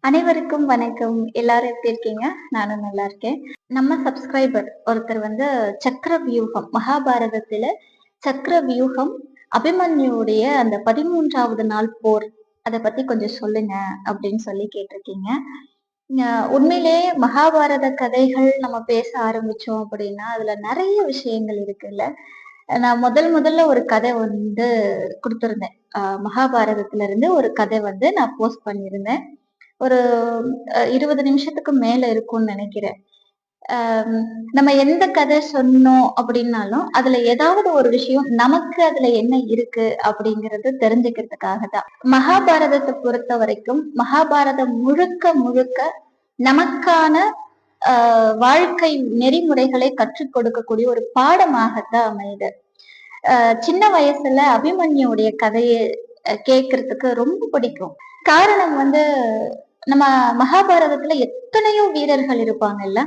அனைவருக்கும் வணக்கம். எல்லாரும் எப்படி இருக்கீங்க? நானும் நல்லா இருக்கேன். நம்ம சப்ஸ்கிரைபர் ஒருத்தர் சக்கர வியூகம் மகாபாரதத்துல சக்கர வியூகம் அபிமன்யுடைய அந்த 13வது நாள் போர் அத பத்தி கொஞ்சம் சொல்லுங்க அப்படின்னு சொல்லி கேட்டிருக்கீங்க. உண்மையிலேயே மகாபாரத கதைகள் நம்ம பேச ஆரம்பிச்சோம் அப்படின்னா, அதுல நெறைய விஷயங்கள் இருக்குல்ல. நான் முதல்ல ஒரு கதை குடுத்திருந்தேன். மகாபாரதத்துல இருந்து ஒரு கதை நான் போஸ்ட் பண்ணியிருந்தேன். ஒரு 20 நிமிஷத்துக்கு மேல இருக்கும்னு நினைக்கிறேன். அம் நம்ம எந்த கதை சொன்னோம் அப்படின்னாலும், அதுல ஏதாவது ஒரு விஷயம் நமக்கு அதுல என்ன இருக்கு அப்படிங்கிறது தெரிஞ்சுக்கிறதுக்காக தான். மகாபாரதத்த பொறுத்தவரைக்கும், மகாபாரதம் முழுக்க முழுக்க நமக்கான வாழ்க்கை நெறிமுறைகளை கற்றுக் கொடுக்கக்கூடிய ஒரு பாடமாகத்தான் அமையுது. சின்ன வயசுல அபிமன்யுடைய கதைய கேட்கறதுக்கு ரொம்ப பிடிக்கும். காரணம் நம்ம மகாபாரதத்துல எத்தனையோ வீரர்கள் இருப்பாங்கல்ல.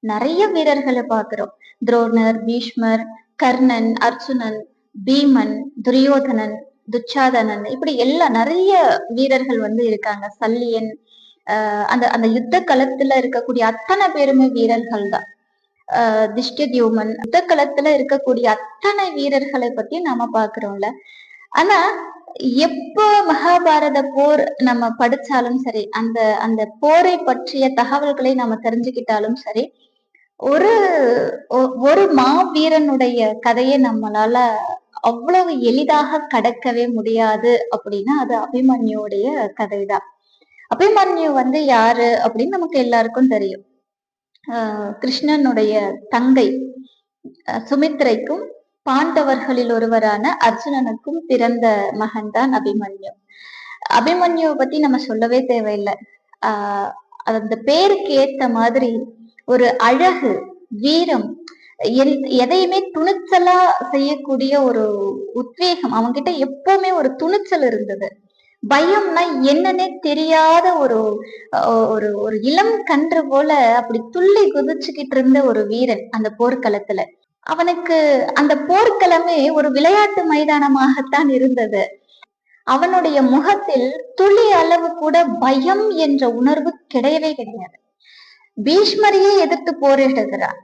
நிறைய வீரர்களை பார்க்கிறோம். துரோணர், பீஷ்மர், கர்ணன், அர்ஜுனன், பீமன், துரியோதனன், துச்சாதனன் இப்படி நிறைய வீரர்கள் இருக்காங்க. சல்லியன், அந்த அந்த யுத்த களத்துல இருக்கக்கூடிய அத்தனை பேருமே வீரர்கள் தான். திஷ்டத்யுமன், யுத்த களத்துல இருக்கக்கூடிய அத்தனை வீரர்களை பத்தி நாம பாக்குறோம்ல. ஆனா எப்ப மகாபாரத போர் நம்ம படிச்சாலும் சரி, அந்த அந்த போரை பற்றிய தகவல்களை நம்ம தெரிஞ்சுக்கிட்டாலும் சரி, ஒரு ஒரு மாவீரனுடைய கதையை நம்மளால அவ்வளவு எளிதாக கடக்கவே முடியாது அப்படின்னா அது அபிமன்யுடைய கதைதான். அபிமன்யு யாரு அப்படின்னு நமக்கு எல்லாருக்கும் தெரியும். கிருஷ்ணனுடைய தங்கை சுமித்ரைக்கும் பாண்டவர்களில் ஒருவரான அர்ஜுனனுக்கும் பிறந்த மகன் தான் அபிமன்யு. அபிமன்யுவை பத்தி நம்ம சொல்லவே தேவையில்லை. அந்த பேருக்கு ஏத்த மாதிரி ஒரு அழகு, வீரம், எதையுமே துணிச்சலா செய்யக்கூடிய ஒரு உத்வேகம் அவன்கிட்ட எப்பவுமே ஒரு துணிச்சல் இருந்தது. பயம்னா என்னன்னே தெரியாத ஒரு ஒரு ஒரு இளம் கன்று போல அப்படி துள்ளி குதிச்சுக்கிட்டு இருந்த ஒரு வீரன் அந்த போர்க்களத்துல. அவனுக்கு அந்த போர்க்களமே ஒரு விளையாட்டு மைதானமாகத்தான் இருந்தது. அவனுடைய முகத்தில் துளி அளவு கூட பயம் என்ற உணர்வு கிடையவே கிடையாது. பீஷ்மரையே எதிர்த்து போரிடுகிறார்.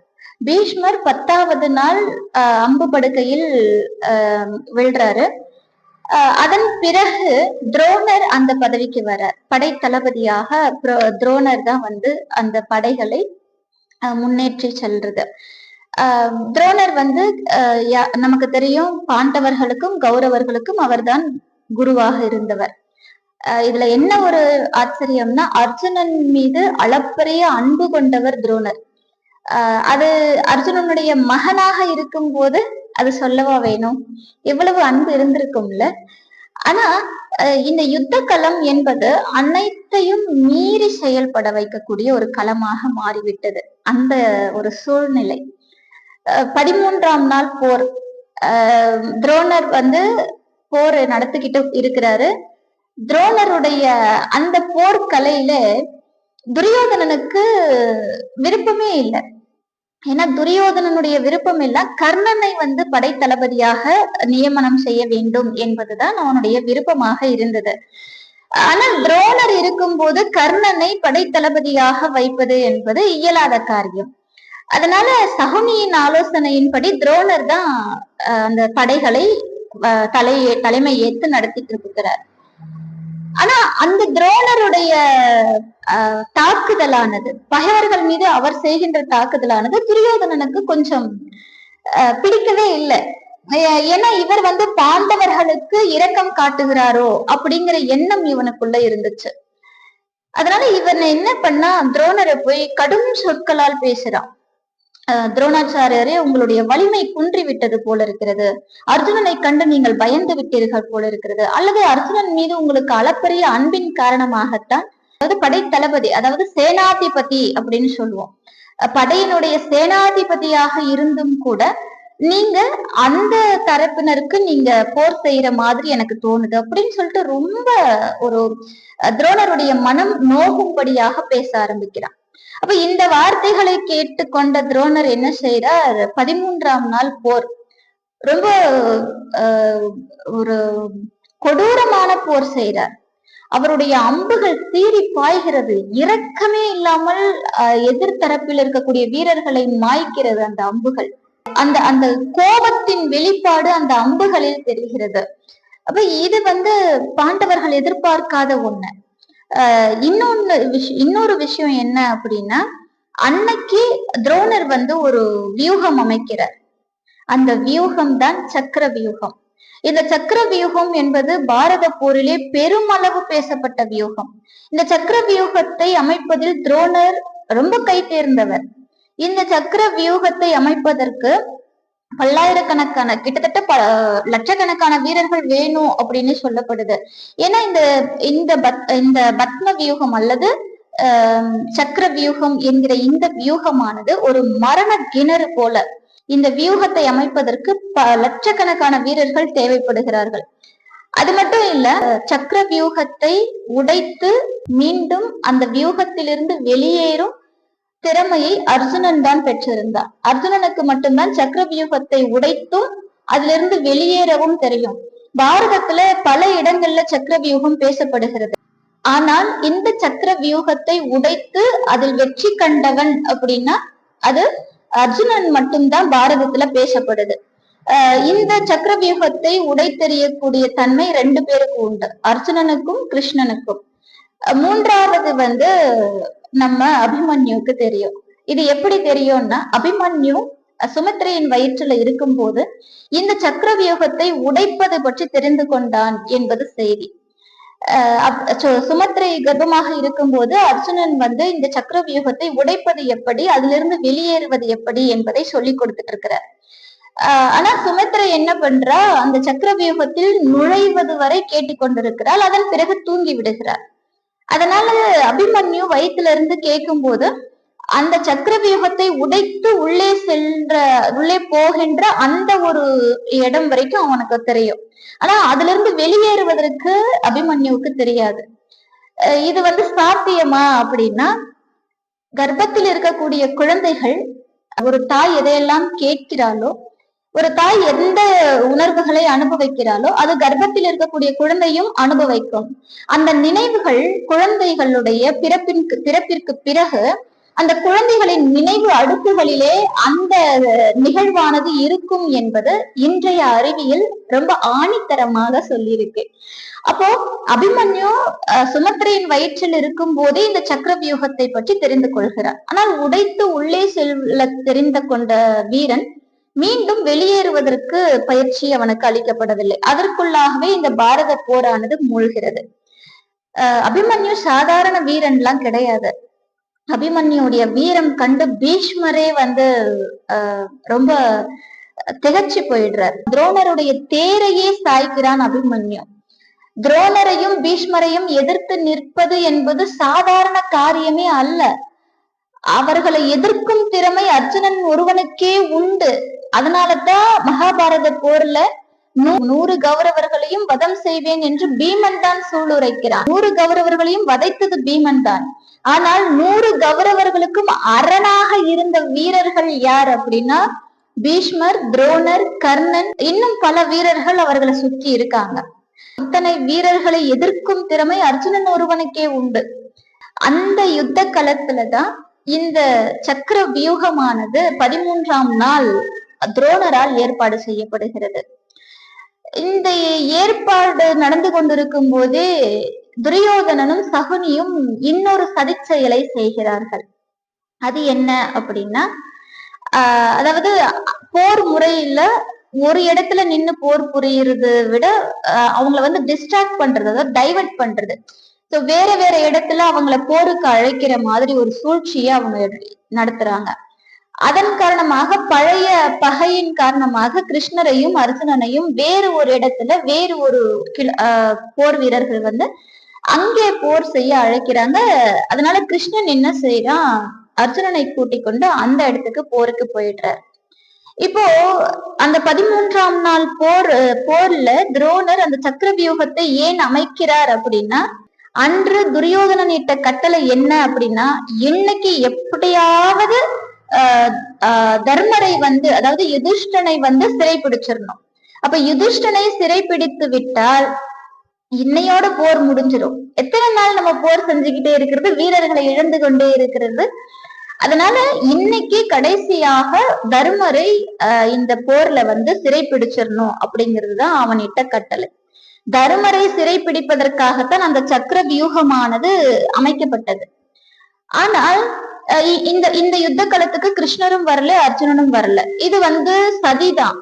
பீஷ்மர் 10வது நாள் அம்பு படுக்கையில் விழுறாரு. அதன் பிறகு துரோணர் அந்த பதவிக்கு வரார். படை தளபதியாக துரோணர் தான் அந்த படைகளை முன்னேற்றி செல்றது. துரோணர் நமக்கு தெரியும், பாண்டவர்களுக்கும் கௌரவர்களுக்கும் அவர்தான் குருவாக இருந்தவர். இதுல என்ன ஒரு ஆச்சரியம்னா, அர்ஜுனன் மீது அளப்பரிய அன்பு கொண்டவர் துரோணர். அது அர்ஜுனனுடைய மகனாக இருக்கும் போது அது சொல்லவா வேணும்? எவ்வளவு அன்பு இருந்திருக்கும்ல. ஆனா இந்த யுத்த களம் என்பது அனைத்தையும் மீறி செயல்பட வைக்கக்கூடிய ஒரு களமாக மாறிவிட்டது. அந்த ஒரு சூழ்நிலை. 13ஆம் நாள் போர். துரோணர் போர் நடத்திக்கிட்டு இருக்கிறாரு. துரோணருடைய அந்த போர்க்கலையில துரியோதனனுக்கு விருப்பமே இல்லை. ஏன்னா துரியோதனனுடைய விருப்பம் எல்லாம் கர்ணனை படை தளபதியாக நியமனம் செய்ய வேண்டும் என்பதுதான் அவனுடைய விருப்பமாக இருந்தது. ஆனால் துரோணர் இருக்கும் போது கர்ணனை படை தளபதியாக வைப்பது என்பது இயலாத காரியம். அதனால சகுனியின் ஆலோசனையின்படி துரோணர் தான் அந்த படைகளை தலைமை ஏற்று நடத்திட்டு இருக்கிறார். ஆனா அந்த துரோணருடைய தாக்குதலானது, பகைவர்கள் மீது அவர் செய்கின்ற தாக்குதலானது துரியோதனனுக்கு கொஞ்சம் பிடிக்கவே இல்லை. ஏன்னா இவர் பாண்டவர்களுக்கு இரக்கம் காட்டுகிறாரோ அப்படிங்கிற எண்ணம் இவனுக்குள்ள இருந்துச்சு. அதனால இவன் என்ன பண்ணா, துரோணரை போய் கடும் சொற்களால் பேசுறான். துரோணாச்சாரியரே, உங்களுடைய வலிமை குன்றி விட்டது போல இருக்கிறது. அர்ஜுனனை கண்டு நீங்கள் பயந்து விட்டீர்கள் போல இருக்கிறது. அல்லது அர்ஜுனன் மீது உங்களுக்கு அளப்பரிய அன்பின் காரணமாகத்தான், அதாவது படை தளபதி, அதாவது சேனாதிபதி அப்படின்னு சொல்லுவோம். படையினுடைய சேனாதிபதியாக இருந்தும் கூட நீங்க அந்த தரப்பினருக்கு நீங்க போர் செய்யற மாதிரி எனக்கு தோணுது அப்படின்னு சொல்லிட்டு ரொம்ப ஒரு துரோணருடைய மனம் நோகும்படியாக பேச ஆரம்பிக்கிறான். அப்ப இந்த வார்த்தைகளை கேட்டுக்கொண்ட துரோணர் என்ன செய்யறார்? 13ஆம் நாள் போர் ரொம்ப ஒரு கொடூரமான போர் செய்யறார். அவருடைய அம்புகள் சீறி பாய்கிறது. இரக்கமே இல்லாமல் எதிர்த்தரப்பில் இருக்கக்கூடிய வீரர்களை மாய்க்கிறது அந்த அம்புகள். அந்த அந்த கோபத்தின் வெளிப்பாடு அந்த அம்புகளில் தெரிகிறது. அப்ப இது பாண்டவர்கள் எதிர்பார்க்காத ஒண்ணு. இன்னொரு விஷயம் என்ன அப்படின்னா, அன்னைக்கு துரோணர் ஒரு வியூகம் அமைக்கிறார். அந்த வியூகம் தான் சக்கர வியூகம். இந்த சக்கர வியூகம் என்பது பாரத போரிலே பெருமளவு பேசப்பட்ட வியூகம். இந்த சக்கர வியூகத்தை அமைப்பதில் துரோணர் ரொம்ப கை தேர்ந்தவர். இந்த சக்கர வியூகத்தை அமைப்பதற்கு பல்லாயிரக்கணக்கான கிட்டத்தட்ட லட்சக்கணக்கான வீரர்கள் வேணும் அப்படின்னு சொல்லப்படுது. ஏன்னா இந்த பத்ம வியூகம் அல்லது சக்கர வியூகம் என்கிற இந்த வியூகமானது ஒரு மரண கிணறு போல. இந்த வியூகத்தை அமைப்பதற்கு லட்சக்கணக்கான வீரர்கள் தேவைப்படுகிறார்கள். அது மட்டும் இல்ல, சக்கர வியூகத்தை உடைத்து மீண்டும் அந்த வியூகத்திலிருந்து வெளியேறும் திறமையை அர்ஜுனன் தான் பெற்றிருந்தார். அர்ஜுனனுக்கு மட்டும்தான் சக்கர வியூகத்தை உடைத்தும் அதிலிருந்து வெளியேறவும் தெரியும். பாரதத்துல பல இடங்கள்ல சக்கர வியூகம் பேசப்படுகிறது. ஆனால் இந்த சக்கர வியூகத்தை உடைத்து அதில் வெற்றி கண்டவன் அப்படின்னா அது அர்ஜுனன் மட்டும்தான் பாரதத்துல பேசப்படுது. இந்த சக்கர வியூகத்தை உடைத்தெறியக்கூடிய தன்மை 2 பேருக்கு உண்டு, அர்ஜுனனுக்கும் கிருஷ்ணனுக்கும். மூன்றாவது நம்ம அபிமன்யுக்கு தெரியும். இது எப்படி தெரியும்னா, அபிமன்யு சுமித்ரையின் வயிற்றுல இருக்கும் போது இந்த சக்கர வியூகத்தை உடைப்பது பற்றி தெரிந்து கொண்டான் என்பது செய்தி. சுமத்ரை கர்ப்பமாக இருக்கும் போது அர்ஜுனன் இந்த சக்கர வியூகத்தை உடைப்பது எப்படி, அதிலிருந்து வெளியேறுவது எப்படி என்பதை சொல்லி கொடுத்துட்டு இருக்கிறார். ஆனா சுமித்ரை என்ன பண்றா, அந்த சக்கர வியூகத்தில் நுழைவது வரை கேட்டுக்கொண்டிருக்கிறாள். அதன் பிறகு தூங்கி விடுகிறார். அதனால அபிமன்யு வயிற்றுல இருந்து கேட்கும் போது அந்த சக்கர வியூகத்தை உடைத்து உள்ளே போகின்ற அந்த ஒரு இடம் வரைக்கும் அவனுக்கு தெரியும். ஆனா அதுல இருந்து வெளியேறுவதற்கு அபிமன்யுவுக்கு தெரியாது. இது சாத்தியமா அப்படின்னா, கர்ப்பத்தில் இருக்கக்கூடிய குழந்தைகள் ஒரு தாய் எதையெல்லாம் கேட்கிறாளோ, ஒரு தாய் எந்த உணர்வுகளை அனுபவிக்கிறாளோ அது கர்ப்பத்தில் இருக்கக்கூடிய குழந்தையும் அனுபவிக்கும். அந்த நினைவுகள் குழந்தைகளுடைய பிறப்பிற்கு பிறகு அந்த குழந்தைகளின் நினைவு அடுக்குகளிலே அந்த நிகழ்வானது இருக்கும் என்பது இன்றைய அறிவியல் ரொம்ப ஆணித்தரமாக சொல்லியிருக்கு. அப்போ அபிமன்யு சுமத்ரையின் வயிற்றில் இருக்கும் போதே இந்த சக்கர வியூகத்தை பற்றி தெரிந்து கொள்கிறார். ஆனால் உடைத்து உள்ளே செல்ல தெரிந்து கொண்ட வீரன் மீண்டும் வெளியேறுவதற்கு பயிற்சி அவனுக்கு அளிக்கப்படவில்லை. அதற்குள்ளாகவே இந்த பாரத போரானது மூழ்கிறது. அபிமன்யு சாதாரண வீரன்லாம் கிடையாது. அபிமன்யுடைய வீரம் கண்டு பீஷ்மரே ரொம்ப திகச்சு போயிடுறார். துரோணருடைய தேரையே சாய்க்கிறான் அபிமன்யு. துரோணரையும் பீஷ்மரையும் எதிர்த்து நிற்பது என்பது சாதாரண காரியமே அல்ல. அவர்களை எதிர்க்கும் திறமை அர்ஜுனன் ஒருவனுக்கே உண்டு. அதனாலதான் மகாபாரத போர்ல 100 கௌரவர்களையும் வதம் செய்வேன் என்று பீமன் தான் சூளுரைக்கிறான். 100 கௌரவர்களையும் வதைத்தது பீமன் தான். ஆனால் 100 கௌரவர்களுக்கும் அரணாக இருந்த வீரர்கள் யார் அப்படின்னா பீஷ்மர், துரோணர், கர்ணன், இன்னும் பல வீரர்கள் அவர்களை சுற்றி இருக்காங்க. இத்தனை வீரர்களை எதிர்க்கும் திறமை அர்ஜுனன் ஒருவனுக்கே உண்டு. அந்த யுத்த களத்துலதான் இந்த சக்கர வியூகமானது 13ஆம் நாள் துரோணரால் ஏற்பாடு செய்யப்படுகிறது. இந்த ஏற்பாடு நடந்து கொண்டிருக்கும் போதே துரியோதனனும் சகுனியும் இன்னொரு சதி செயலை செய்கிறார்கள். அது என்ன அப்படின்னா, அதாவது போர் முறையில ஒரு இடத்துல நின்னு போர் புரியுறத விட அவங்கள டிஸ்ட்ராக்ட் பண்றது, அதாவது டைவர்ட் பண்றது. சோ வேற வேற இடத்துல அவங்கள போருக்கு அழைக்கிற மாதிரி ஒரு சூழ்ச்சியை அவங்க நடத்துறாங்க. அதன் காரணமாக பழைய பகையின் காரணமாக கிருஷ்ணரையும் அர்ஜுனனையும் வேறு ஒரு இடத்துல வேறு ஒரு போர் வீரர்கள் அங்கே போர் செய்ய அழைக்கிறாங்க. அதனால கிருஷ்ணன் என்ன செய்யறான், அர்ஜுனனை கூட்டிக் கொண்டு அந்த இடத்துக்கு போருக்கு போயிடுறார். இப்போ அந்த 13ஆம் நாள் போர்ல துரோணர் அந்த சக்கர வியூகத்தை ஏன் அமைக்கிறார் அப்படின்னா, அன்று துரியோதனன் இட்ட கட்டளை என்ன அப்படின்னா, இன்னைக்கு எப்படியாவது தர்மரை அதாவது யுதிஷ்டனை சிறைப்பிடிச்சிடணும். அப்ப யுதிஷ்டனை சிறைப்பிடித்து விட்டால் இன்னையோட போர் முடிஞ்சிடும். எத்தனை நாள் நம்ம போர் செஞ்சுக்கிட்டே இருக்கிறது, வீரர்களை இழந்து கொண்டே இருக்கிறது. அதனால இன்னைக்கு கடைசியாக தர்மரை இந்த போர்ல சிறை பிடிச்சிடணும் அப்படிங்கிறதுதான் அவன் இட்ட கட்டளை. தருமரை சிறை பிடிப்பதற்காகத்தான் அந்த சக்கர வியூகமானது அமைக்கப்பட்டது. ஆனால் இந்த இந்த யுத்த களத்துக்கு கிருஷ்ணரும் வரல, அர்ஜுனனும் வரல. இது சதிதான்.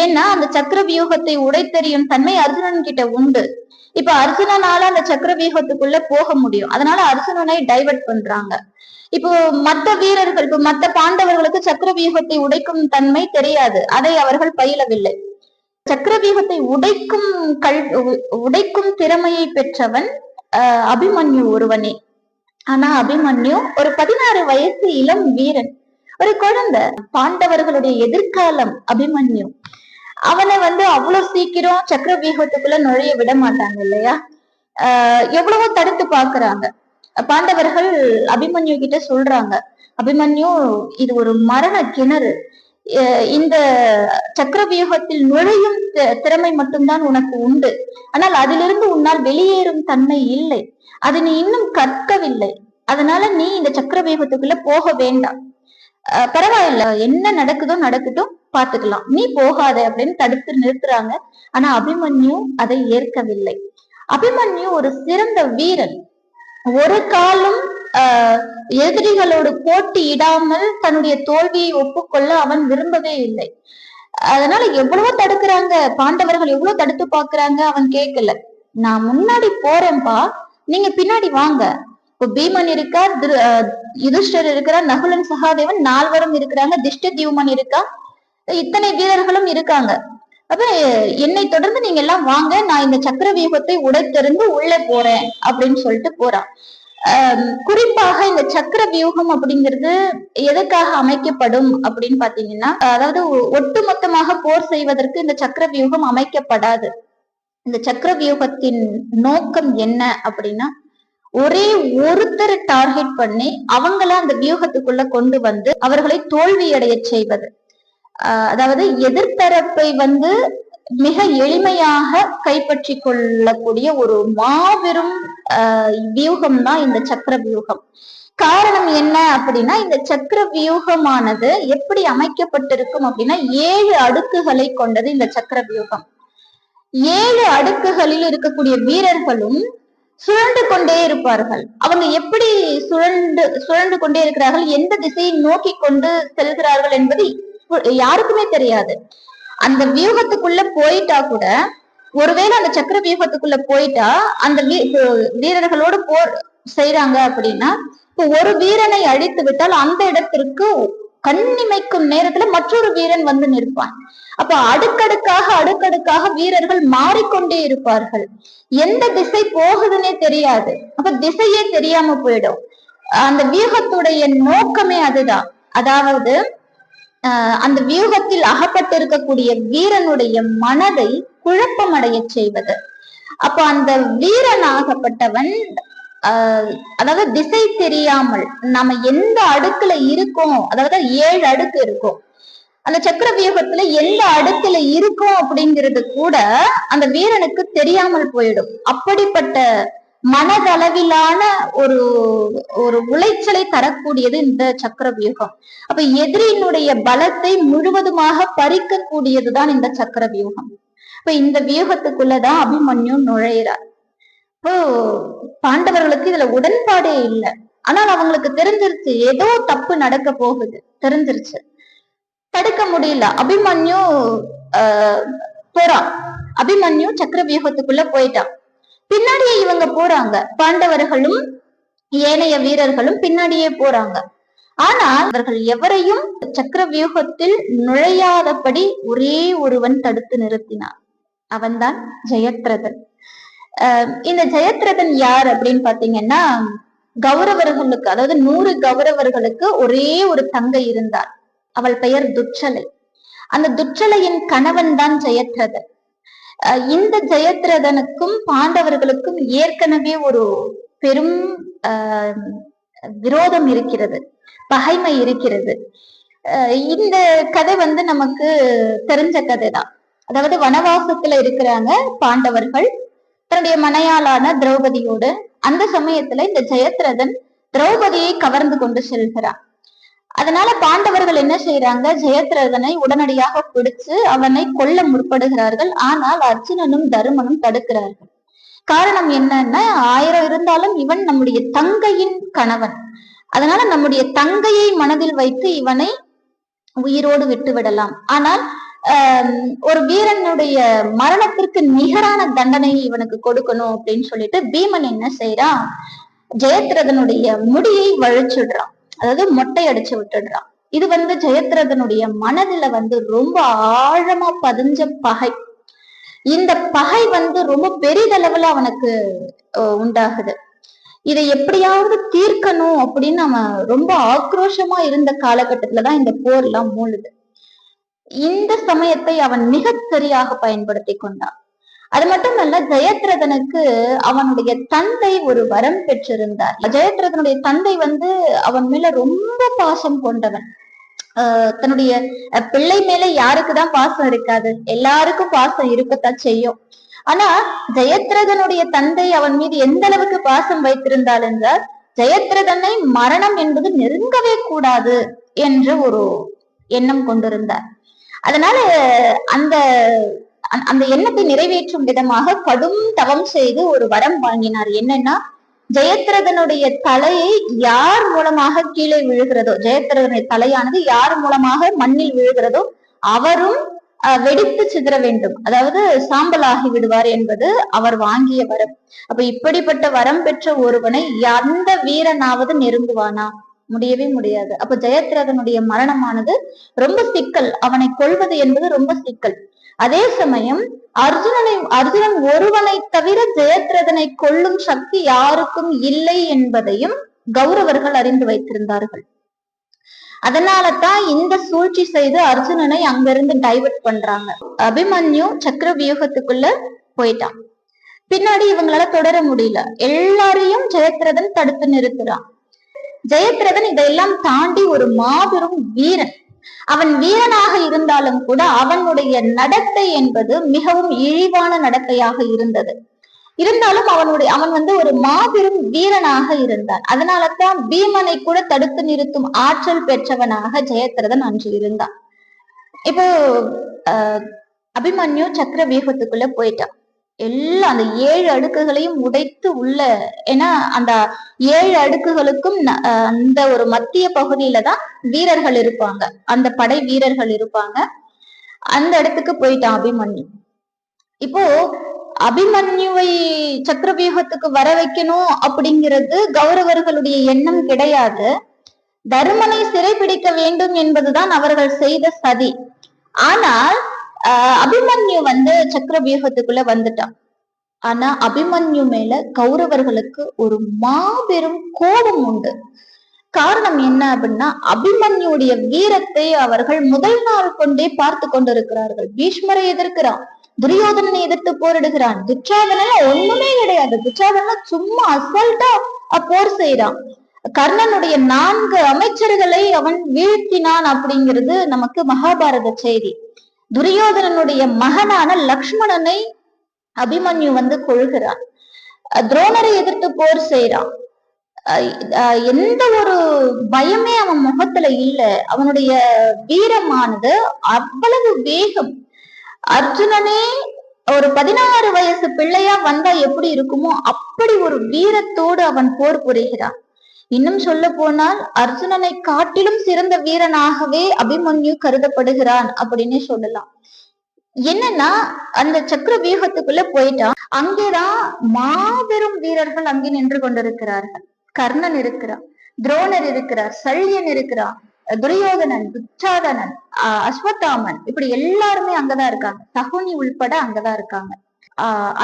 ஏன்னா அந்த சக்கர வியூகத்தை உடைத்தெறியும் தன்மை அர்ஜுனன் கிட்ட உண்டு. இப்ப அர்ஜுனனால அந்த சக்கர வியூகத்துக்குள்ள போக முடியும். அதனால அர்ஜுனனை டைவர்ட் பண்றாங்க. இப்போ மற்ற வீரர்கள், இப்போ மற்ற பாண்டவர்களுக்கு சக்கர வியூகத்தை உடைக்கும் தன்மை தெரியாது, அதை அவர்கள் பயிலவில்லை. சக்கர வியூகத்தை உடைக்கும் திறமையை பெற்றவன் அபிமன்யு ஒருவனே. ஆனா அபிமன்யு ஒரு 16 வயசு இளம் வீரன், ஒரு குழந்தை. பாண்டவர்களுடைய எதிர்காலம் அபிமன்யு. அவனை அவ்வளவு சீக்கிரம் சக்கர வியூகத்துக்குள்ள நுழைய விட மாட்டாங்க இல்லையா? எவ்வளவோ தடுத்து பாக்குறாங்க. பாண்டவர்கள் அபிமன்யு கிட்ட சொல்றாங்க, அபிமன்யு இது ஒரு மரண கிணறு, இந்த சக்கர வியூகத்தில் நுழையும் திறமை மட்டும்தான் உனக்கு உண்டு, ஆனால் அதிலிருந்து உன்னால் வெளியேறும் தன்மை இல்லை, அது நீ இன்னும் கற்கவில்லை, அதனால நீ இந்த சக்கர வியூகத்துக்குள்ள போக வேண்டாம், பரவாயில்ல என்ன நடக்குதோ நடக்கட்டும் பாத்துக்கலாம், நீ போகாத அப்படின்னு தடுத்து நிறுத்துறாங்க. ஆனா அபிமன்யு அதை ஏற்கவில்லை. அபிமன்யு ஒரு சிறந்த வீரன். ஒரு காலம் எதிரிகளோடு போட்டியிடாமல் தன்னுடைய தோல்வியை ஒப்புக்கொள்ள அவன் விரும்பவே இல்லை. அதனால எவ்வளவோ தடுக்கிறாங்க, பாண்டவர்கள் எவ்வளவு தடுத்து பாக்குறாங்க, அவன் கேட்கல. நான் முன்னாடி போறேன்பா, நீங்க பின்னாடி வாங்க. இப்போ பீமன் இருக்கார், யுதிஷ்டர் இருக்கிறார், நகுலன் சகாதேவன் 4 இருக்கிறாங்க, திஷ்ட தியூமன் இருக்கா, இத்தனை வீரர்களும் இருக்காங்க. அப்ப என்னை தொடர்ந்து நீங்க எல்லாம் வாங்க, நான் இந்த சக்கர வியூகத்தை உடைத்தெறிந்து உள்ளே போறேன் அப்படின்னு சொல்லிட்டு போறான். குறிப்பாக இந்த சக்கர வியூகம் அப்படிங்கிறது எதுக்காக அமைக்கப்படும் அப்படின்னு பாத்தீங்கன்னா, அதாவது ஒட்டுமொத்தமாக போர் செய்வதற்கு இந்த சக்கர வியூகம் அமைக்கப்படாது. இந்த சக்கர வியூகத்தின் நோக்கம் என்ன அப்படின்னா, ஒரே ஒருத்தர் டார்கெட் பண்ணி அவங்கள அந்த வியூகத்துக்குள்ள கொண்டு அவர்களை தோல்வியடைய செய்வது. அதாவது எதிர்த்தரப்பை மிக எளிமையாக கைப்பற்றி கொள்ளக்கூடிய ஒரு மாபெரும் வியூகம் தான் இந்த சக்கர வியூகம். காரணம் என்ன அப்படின்னா, இந்த சக்கர வியூகமானது எப்படி அமைக்கப்பட்டிருக்கும் அப்படின்னா, 7 அடுக்குகளை கொண்டது இந்த சக்கர வியூகம். 7 அடுக்குகளில் இருக்கக்கூடிய வீரர்களும் சுழண்டு கொண்டே இருப்பார்கள். அவங்க எப்படி சுழண்டு கொண்டே இருக்கிறார்கள், எந்த திசையை நோக்கி கொண்டு செல்கிறார்கள் என்பது யாருக்குமே தெரியாது. அந்த வியூகத்துக்குள்ள போயிட்டா கூட, ஒருவேளை அந்த சக்கர வியூகத்துக்குள்ள போயிட்டா அந்த வீரர்களோடு போர் செய்யறாங்க அப்படின்னா, இப்போ ஒரு வீரனை அழித்து விட்டால் அந்த இடத்திற்கு கண்ணிமைக்கும் நேரத்துல மற்றொரு வீரன் நிற்பான். அப்ப அடுக்கடுக்காக வீரர்கள் மாறிக்கொண்டே இருப்பார்கள். எந்த திசை போகுதுன்னே தெரியாது. அப்ப திசையே தெரியாம போயிடும். அந்த வியூகத்துடைய நோக்கமே அதுதான். அதாவது அந்த வியூகத்தில் அகப்பட்டிருக்கக்கூடிய வீரனுடைய மனதை குழப்பமடைய செய்வது. அப்ப அந்த வீரனாகப்பட்டவன் அதாவது திசை தெரியாமல் நம்ம எந்த அடுக்குல இருக்கோம், அதாவது 7 அடுக்கு இருக்கும், அந்த சக்கர வியூகத்துல எந்த அடுக்குல இருக்கும் அப்படிங்கிறது கூட அந்த வீரனுக்கு தெரியாமல் போயிடும். அப்படிப்பட்ட மனதளவிலான ஒரு ஒரு உளைச்சலை தரக்கூடியது இந்த சக்கர வியூகம். அப்ப எதிரியினுடைய பலத்தை முழுவதுமாக பறிக்கக்கூடியதுதான் இந்த சக்கர வியூகம். இப்ப இந்த வியூகத்துக்குள்ளதான் அபிமன்யு நுழையிறார். இப்போ பாண்டவர்களுக்கு இதுல உடன்பாடே இல்லை. ஆனால் அவங்களுக்கு தெரிஞ்சிருச்சு, ஏதோ தப்பு நடக்க போகுது, தெரிஞ்சிருச்சு. தடுக்க முடியல. அபிமன்யு போறான். அபிமன்யு சக்கர வியூகத்துக்குள்ள போயிட்டான். பின்னாடியே இவங்க போறாங்க. பாண்டவர்களும் ஏனைய வீரர்களும் பின்னாடியே போறாங்க. ஆனால் அவர்கள் எவரையும் சக்கர வியூகத்தில் நுழையாதபடி ஒரே ஒருவன் தடுத்து நிறுத்தினான். அவன்தான் ஜெயத்ரதன். இந்த ஜெயத்ரதன் யார் அப்படின்னு பாத்தீங்கன்னா, கௌரவர்களுக்கு, அதாவது 100 கௌரவர்களுக்கு ஒரே ஒரு தங்கை இருந்தார். அவள் பெயர் துச்சலை. அந்த துச்சலையின் கணவன் தான் ஜெயத்ரதன். இந்த ஜெயத்ரதனுக்கும் பாண்டவர்களுக்கும் ஏற்கனவே ஒரு பெரும் விரோதம் இருக்கிறது, பகைமை இருக்கிறது. இந்த கதை நமக்கு தெரிஞ்ச கதை தான். அதாவது வனவாசத்துல இருக்கிறாங்க பாண்டவர்கள் தன்னுடைய மனையாளான திரௌபதியோடு. அந்த சமயத்துல இந்த ஜெயத்ரதன் திரௌபதியை கவர்ந்து கொண்டு செல்கிறான். அதனால பாண்டவர்கள் என்ன செய்யறாங்க, ஜெயத்ரதனை உடனடியாக பிடிச்சு அவனை கொல்ல முற்படுகிறார்கள். ஆனால் அர்ஜுனனும் தருமனும் தடுக்கிறார்கள். காரணம் என்னன்னா, 1000 இருந்தாலும் இவன் நம்முடைய தங்கையின் கணவன். அதனால நம்முடைய தங்கையை மனதில் வைத்து இவனை உயிரோடு விட்டு விடலாம். ஆனால் ஒரு வீரனுடைய மரணத்திற்கு நிகரான தண்டனை இவனுக்கு கொடுக்கணும் அப்படின்னு சொல்லிட்டு பீமன் என்ன செய்யறான், ஜெயத்ரதனுடைய முடியை வழிச்சுடுறான். அதாவது மொட்டை அடிச்சு விட்டுடுறான். இது ஜெயத்ரதனுடைய மனதுல ரொம்ப ஆழமா பதிஞ்ச பகை. இந்த பகை ரொம்ப பெரிதளவுல அவனுக்கு உண்டாகுது. இதை எப்படியாவது தீர்க்கணும் அப்படின்னு அவன் ரொம்ப ஆக்ரோஷமா இருந்த காலகட்டத்துலதான் இந்த போர் எல்லாம் மூழுது. இந்த சமயத்தை அவன் மிக சரியாக பயன்படுத்தி கொண்டான். அது மட்டுமல்ல, ஜெயத்ரதனுக்கு அவனுடைய தந்தை ஒரு வரம் பெற்றிருந்தார். ஜெயத்ரதனுடைய தந்தை அவன் மேல ரொம்ப பாசம் கொண்டவன். தன்னுடைய பிள்ளை மேல யாருக்குதான் பாசம் இருக்காது, எல்லாருக்கும் பாசம் இருக்கத்தான் செய்யும். ஆனா ஜெயத்ரதனுடைய தந்தை அவன் மீது எந்த அளவுக்கு பாசம் வைத்திருந்தாள் என்றால், ஜெயத்ரதனை மரணம் என்பது நெருங்கவே கூடாது என்று ஒரு எண்ணம் கொண்டிருந்தார். அதனால அந்த அந்த எண்ணத்தை நிறைவேற்றும் விதமாக கடும் தவம் செய்து ஒரு வரம் வாங்கினார். என்னன்னா, ஜெயத்ரதனுடைய தலையை யார் மூலமாக கீழே விழுகிறதோ, ஜெயத்ரதனுடைய தலையானது யார் மூலமாக மண்ணில் விழுகிறதோ அவரும் வெடித்து சிதற வேண்டும், அதாவது சாம்பலாகி விடுவார் என்பது அவர் வாங்கிய வரம். அப்ப இப்படிப்பட்ட வரம் பெற்ற ஒருவனை எந்த வீரனாவது நெருங்குவானா? முடியவே முடியாது. அப்ப ஜெயத்ரதனுடைய மரணமானது ரொம்ப சிக்கல், அவனை கொள்வது என்பது ரொம்ப சிக்கல். அதே சமயம் அர்ஜுனன் ஒருவனை தவிர ஜெயத்ரதனை கொல்லும் சக்தி யாருக்கும் இல்லை என்பதையும் கௌரவர்கள் அறிந்து வைத்திருந்தார்கள். அதனாலதான் இந்த சூழ்ச்சி செய்து அர்ஜுனனை அங்கிருந்து டைவர்ட் பண்றாங்க. அபிமன்யு சக்கர வியூகத்துக்குள்ள போயிட்டான். பின்னாடி இவங்களால தொடர முடியல. எல்லாரையும் ஜெயத்ரதன் தடுத்து நிறுத்துறான். ஜெயத்ரதன் இதையெல்லாம் தாண்டி ஒரு மாபெரும் வீரன். அவன் வீரனாக இருந்தாலும் கூட அவனுடைய நடத்தை என்பது மிகவும் இழிவான நடத்தையாக இருந்தது. இருந்தாலும் அவன் ஒரு மாபெரும் வீரனாக இருந்தான். அதனாலதான் பீமனை கூட தடுத்து நிறுத்தும் ஆற்றல் பெற்றவனாக ஜெயத்ரதன் அன்று இருந்தான். இப்போ அபிமன்யு சக்கர வியூகத்துக்குள்ள போயிட்டான். எல்லாம் அந்த 7 அடுக்குகளையும் உடைத்து உள்ள, ஏன்னா அந்த 7 அடுக்குகளுக்கும் அந்த ஒரு மத்திய பகுதியில தான் வீரர்கள் இருப்பாங்க, அந்த படை வீரர்கள் இருப்பாங்க. அந்த இடத்துக்கு போயிட்டான் அபிமன்யு. இப்போ அபிமன்யுவை சக்கரவியூகத்துக்கு வர வைக்கணும் அப்படிங்கிறது கௌரவர்களுடைய எண்ணம் கிடையாது. தருமனை சிறைபிடிக்க வேண்டும் என்பதுதான் அவர்கள் செய்த சதி. ஆனால் அபிமன்யு சக்கரவியூகத்துக்குள்ள வந்துட்டான். ஆனா அபிமன்யு மேல கௌரவர்களுக்கு ஒரு மாபெரும் கோபம் உண்டு. காரணம் என்ன அப்படின்னா, அபிமன்யுடைய வீரத்தை அவர்கள் முதல் நாள் கொண்டே பார்த்து கொண்டிருக்கிறார்கள். பீஷ்மரை எதிர்க்கிறான், துரியோதனனை எதிர்த்து போரிடுகிறான். துச்சாதன ஒண்ணுமே கிடையாது, துச்சாதன சும்மா அசால்ட்டா போர் செய்யறான். கர்ணனுடைய 4 அமைச்சர்களை அவன் வீழ்த்தினான் அப்படிங்கிறது நமக்கு மகாபாரத செய்தி. துரியோதனனுடைய மகனான லக்ஷ்மணனை அபிமன்யு கொள்கிறான். துரோணரை எதிர்த்து போர் செய்யறான். எந்த ஒரு பயமே அவன் முகத்துல இல்ல. அவனுடைய வீரமானது அவ்வளவு வேகம். அர்ஜுனனே ஒரு 16 வயசு பிள்ளையா வந்தா எப்படி இருக்குமோ அப்படி ஒரு வீரத்தோடு அவன் போர் புரிகிறான். இன்னும் சொல்ல போனால் அர்ஜுனனை காட்டிலும் சிறந்த வீரனாகவே அபிமன்யு கருதப்படுகிறான் அப்படின்னு சொல்லலாம். என்னன்னா, அந்த சக்கர வியூகத்துக்குள்ள போயிட்டான். அங்கேதான் மாபெரும் வீரர்கள் அங்கே நின்று கொண்டிருக்கிறார்கள். கர்ணன் இருக்கிறான், துரோணர் இருக்கிறார், சல்யன் இருக்கிறான், துரியோதனன், துச்சாதனன், அஸ்வத்தாமன், இப்படி எல்லாருமே அங்கதான் இருக்காங்க. சகுனி உள்பட அங்கதான் இருக்காங்க.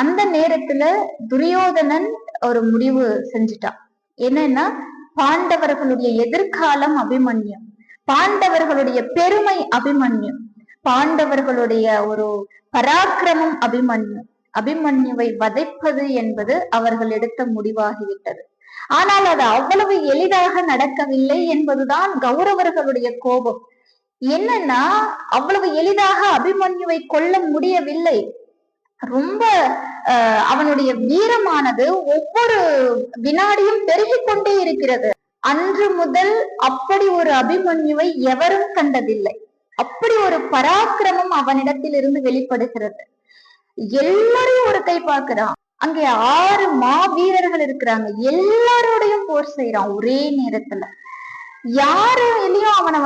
அந்த நேரத்துல துரியோதனன் ஒரு முடிவு செஞ்சுட்டான். என்னன்னா, பாண்டவர்களுடைய எதிர்காலம் அபிமன்யு, பாண்டவர்களுடைய பெருமை அபிமன்யு, பாண்டவர்களுடைய ஒரு பராக்கிரமம் அபிமன்யு. அபிமன்யுவை வதைப்பது என்பது அவர்கள் எடுத்த முடிவாகிவிட்டது. ஆனால் அது அவ்வளவு எளிதாக நடக்கவில்லை என்பதுதான் கௌரவர்களுடைய கோபம். என்னன்னா, அவ்வளவு எளிதாக அபிமன்யுவை கொல்ல முடியவில்லை. ரொம்ப அவனுடைய வீரமானது ஒவ்வொரு வினாடியும் பெருகிக் கொண்டே இருக்கிறது. அன்று முதல் அப்படி ஒரு அபிமன்யுவை எவரும் கண்டதில்லை. அப்படி ஒரு பராக்கிரமம் அவனிடத்தில் இருந்து வெளிப்படுகிறது. எல்லாரையும் ஒரு கை பார்க்கிறான். அங்கே 6 மாவீரர்கள் இருக்கிறாங்க. எல்லாரோடையும் போர் செய்யறான் ஒரே நேரத்துல. யாரையும் அவனை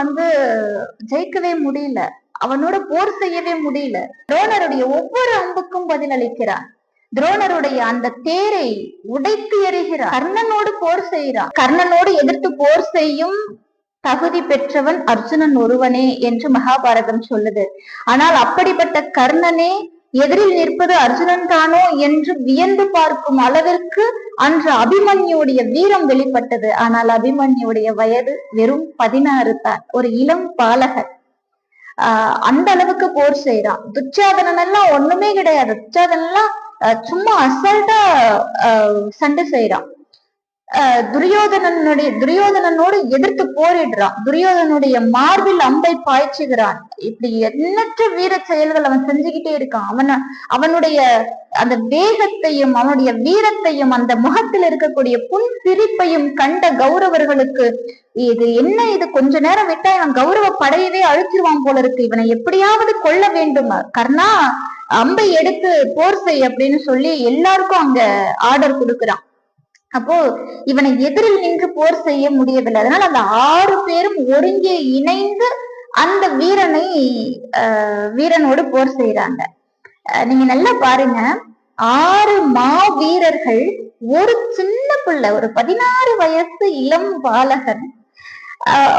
ஜெயிக்கவே முடியல. அவனோட போர் செய்யவே முடியல. துரோணருடைய ஒவ்வொரு அம்புக்கும் பதில் அளிக்கிறான். துரோணருடைய அந்த தேரை உடைத்து எறிகிறான். கர்ணனோடு போர் செய்கிறான். கர்ணனோடு எதிர்த்து போர் செய்யும் தகுதி பெற்றவன் அர்ஜுனன் ஒருவனே என்று மகாபாரதம் சொல்லுது. ஆனால் அப்படிப்பட்ட கர்ணனே எதிரில் நிற்பது அர்ஜுனன் தானோ என்று வியந்து பார்க்கும் அளவிற்கு அன்று அபிமன்யுடைய வீரம் வெளிப்பட்டது. ஆனால் அபிமன்யுடைய வயது வெறும் 16 தான். ஒரு இளம் பாலகர். அந்த அளவுக்கு போர் செய்யறான். துச்சாதனன் எல்லாம் ஒண்ணுமே கிடையாது. துச்சாதனன் எல்லாம் சும்மா அசால்ட்டா சண்டை செய்யறான். துரியோதனனோடு எதிர்த்து போரிடுறான். துரியோதனுடைய மார்பில் அம்பை பாய்ச்சுகிறான். இப்படி எண்ணற்ற வீர செயல்கள் அவன் செஞ்சுக்கிட்டே இருக்கான். அவனுடைய அந்த வேகத்தையும் அவனுடைய வீரத்தையும் அந்த முகத்தில் இருக்கக்கூடிய புன் சிரிப்பையும் கண்ட கௌரவர்களுக்கு இது கொஞ்ச நேரம் விட்டா இவன் கௌரவ படையவே அழிச்சிருவான் போல இருக்கு, இவனை எப்படியாவது கொல்ல வேண்டும், கர்ணா அம்பை எடுத்து போர் செய் அப்படின்னு சொல்லி எல்லாருக்கும் அங்க ஆர்டர் கொடுக்குறான். அப்போ இவனை எதிரில் நின்று போர் செய்ய முடியவில்லை. அதனால அந்த 6 பேரும் ஒருங்கே இணைந்து அந்த வீரனோடு போர் செய்யறாங்க. நீங்க நல்லா பாருங்க, 6 மாவீரர்கள், ஒரு சின்ன பிள்ளை, ஒரு 16 வயசு இளம் பாலகன்,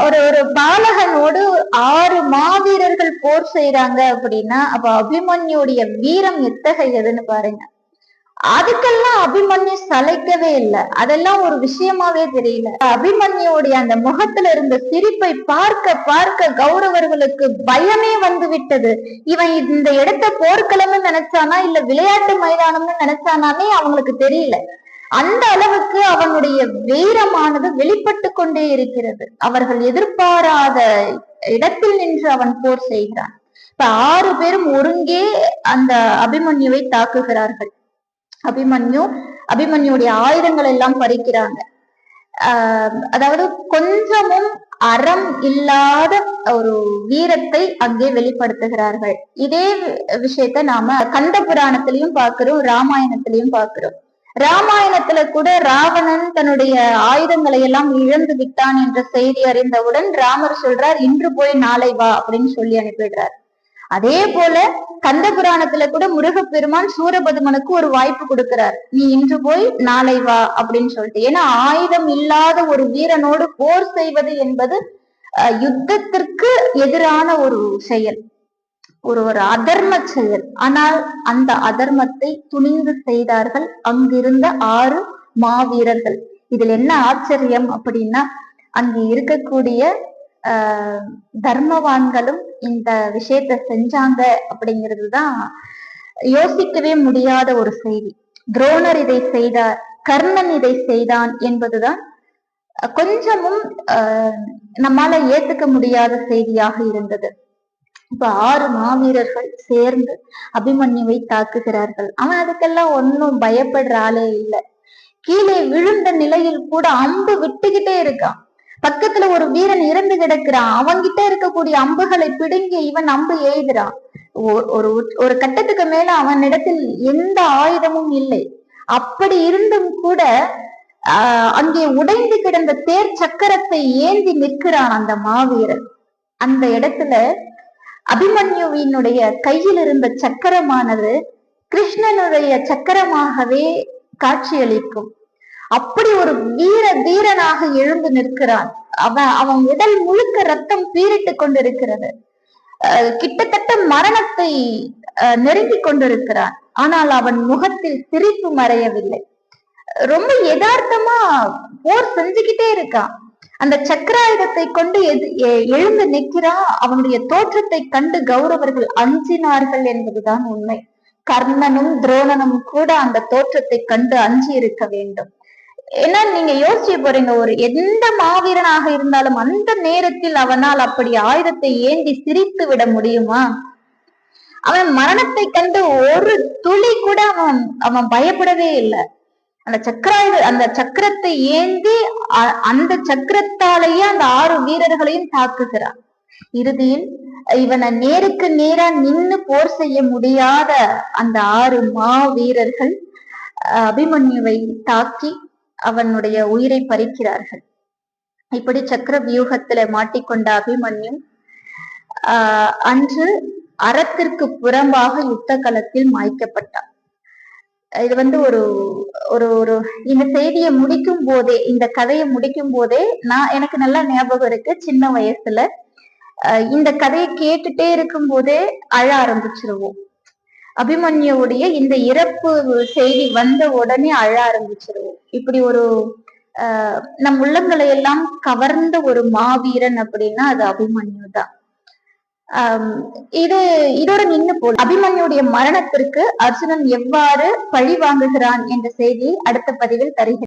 ஒரு பாலகனோடு 6 மாவீரர்கள் போர் செய்யறாங்க அப்படின்னா அப்ப அபிமன்யுடைய வீரம் எத்தகையதுன்னு பாருங்க. அதுக்கெல்லாம் அபிமன்யு சளைக்கவே இல்லை. அதெல்லாம் ஒரு விஷயமாவே தெரியல. அபிமன்யுடைய அந்த முகத்துல இருந்த சிரிப்பை பார்க்க பார்க்க கௌரவர்களுக்கு பயமே வந்து விட்டது. இவன் இந்த இடத்த போர்க்களம்னு நினைச்சானா இல்ல விளையாட்டு மைதானம்னு நினைச்சானானே அவங்களுக்கு தெரியல. அந்த அளவுக்கு அவனுடைய வீரமானது வெளிப்பட்டு கொண்டே இருக்கிறது. அவர்கள் எதிர்பாராத இடத்தில் நின்று அவன் போர் செய்கிறான். இப்ப 6 பேரும் ஒருங்கே அந்த அபிமன்யுவை தாக்குகிறார்கள். அபிமன்யுடைய ஆயுதங்கள் எல்லாம் பறிக்கிறாங்க. அதாவது கொஞ்சமும் அறம் இல்லாத ஒரு வீரத்தை அங்கே வெளிப்படுத்துகிறார்கள். இதே விஷயத்த நாம கந்த புராணத்திலையும் பார்க்கிறோம், ராமாயணத்திலையும் பார்க்கிறோம். ராமாயணத்துல கூட ராவணன் தன்னுடைய ஆயுதங்களை எல்லாம் இழந்து விட்டான் என்ற செய்தி அறிந்தவுடன் ராமர் சொல்றார், இன்று போய் நாளை வா அப்படின்னு சொல்லி அனுப்பிடுறார். அதே போல கந்த புராணத்துல கூட முருகப்பெருமான் சூரபதுமனுக்கு ஒரு வாய்ப்பு கொடுக்கிறார், நீ இன்று போய் நாளை வா அப்படின்னு சொல்லிட்டு. ஏன்னா ஆயுதம் இல்லாத ஒரு வீரனோடு போர் செய்வது என்பது யுத்தத்திற்கு எதிரான ஒரு செயல், ஒரு அதர்ம செயல். ஆனால் அந்த அதர்மத்தை துணிந்து செய்தார்கள் அங்கிருந்த 6 மாவீரர்கள். இதுல என்ன ஆச்சரியம் அப்படின்னா, அங்கு இருக்கக்கூடிய தர்மவான்களும் இந்த விஷயத்த செஞ்சாங்க அப்படிங்கிறதுதான் யோசிக்கவே முடியாத ஒரு செய்தி. துரோணர் இதை செய்தார், கர்ணன் இதை செய்தான் என்பதுதான் கொஞ்சமும் நம்மால ஏத்துக்க முடியாத செய்தியாக இருந்தது. இப்ப 6 மாவீரர்கள் சேர்ந்து அபிமன்யுவை தாக்குகிறார்கள். அவன் அதுக்கெல்லாம் ஒன்னும் பயப்படுற ஆளே இல்லை. கீழே விழுந்த நிலையில் கூட அம்பு விட்டுக்கிட்டே இருக்கான். பக்கத்துல ஒரு வீரன் இறந்து கிடக்கிறான். அவன்கிட்ட இருக்கக்கூடிய அம்புகளை பிடுங்கி இவன் அம்பு எய்துறான். ஒரு கட்டத்துக்கு மேல அவனிடத்தில் எந்த ஆயுதமும் இல்லை. அப்படி இருந்தும் கூட அங்கே உடைந்து கிடந்த தேர் சக்கரத்தை ஏந்தி நிற்கிறான் அந்த மாவீரன். அந்த இடத்துல அபிமன்யுவினுடைய கையில் இருந்த சக்கரமானது கிருஷ்ணனுடைய சக்கரமாகவே காட்சியளிக்கும். அப்படி ஒரு வீரனாக எழுந்து நிற்கிறான். அவன் உடல் முழுக்க ரத்தம் பீரிட்டு கொண்டிருக்கிறது. கிட்டத்தட்ட மரணத்தை நெருங்கி கொண்டிருக்கிறான். ஆனால் அவன் முகத்தில் சிரிப்பு மறையவில்லை. ரொம்ப யதார்த்தமா போர் செஞ்சுக்கிட்டே இருக்கான். அந்த சக்கராயுதத்தை கொண்டு எழுந்து நிற்கிறான். அவனுடைய தோற்றத்தை கண்டு கௌரவர்கள் அஞ்சினார்கள் என்பதுதான் உண்மை. கர்ணனும் துரோணனும் கூட அந்த தோற்றத்தை கண்டு அஞ்சி இருக்க வேண்டும். ஏன்னா நீங்க யோசிச்சு போறீங்க, ஒரு எந்த மாவீரனாக இருந்தாலும் அந்த நேரத்தில் அவனால் அப்படி ஆயுதத்தை ஏந்தி சிரித்து விட முடியுமா? அவன் மரணத்தை கண்டு ஒரு துளி கூட அவன் அவன் பயப்படவே இல்லை. அந்த சக்கரத்தை ஏந்தி அந்த சக்கரத்தாலேயே அந்த 6 வீரர்களையும் தாக்குகிறான். இறுதியில் இவனை நேருக்கு நேரா நின்னு போர் செய்ய முடியாத அந்த 6 வீரர்கள் அபிமன்யுவை தாக்கி அவனுடைய உயிரை பறிக்கிறார்கள். இப்படி சக்கர வியூகத்துல மாட்டிக்கொண்ட அபிமன்யு அன்று அறத்திற்கு புறம்பாக யுத்த களத்தில் மாய்க்கப்பட்டான். இது ஒரு ஒரு ஒரு இந்த செய்தியை முடிக்கும் போதே, இந்த கதையை முடிக்கும் போதே எனக்கு நல்லா ஞாபகம் இருக்கு. சின்ன வயசுல இந்த கதையை கேட்டுட்டே இருக்கும் போதே அழ ஆரம்பிச்சிருவோம். அபிமன்யுடைய இந்த இறப்பு செய்தி வந்த உடனே அழ ஆரம்பிச்சிருவோம். இப்படி ஒரு நம் உள்ளங்களை எல்லாம் கவர்ந்த ஒரு மாவீரன் அப்படின்னா அது அபிமன்யு தான். இதோட நின்று போல் அபிமன்யுடைய மரணத்திற்கு அர்ஜுனன் எவ்வாறு பழி வாங்குகிறான் என்ற செய்தியை அடுத்த பதிவில் தருகிறேன்.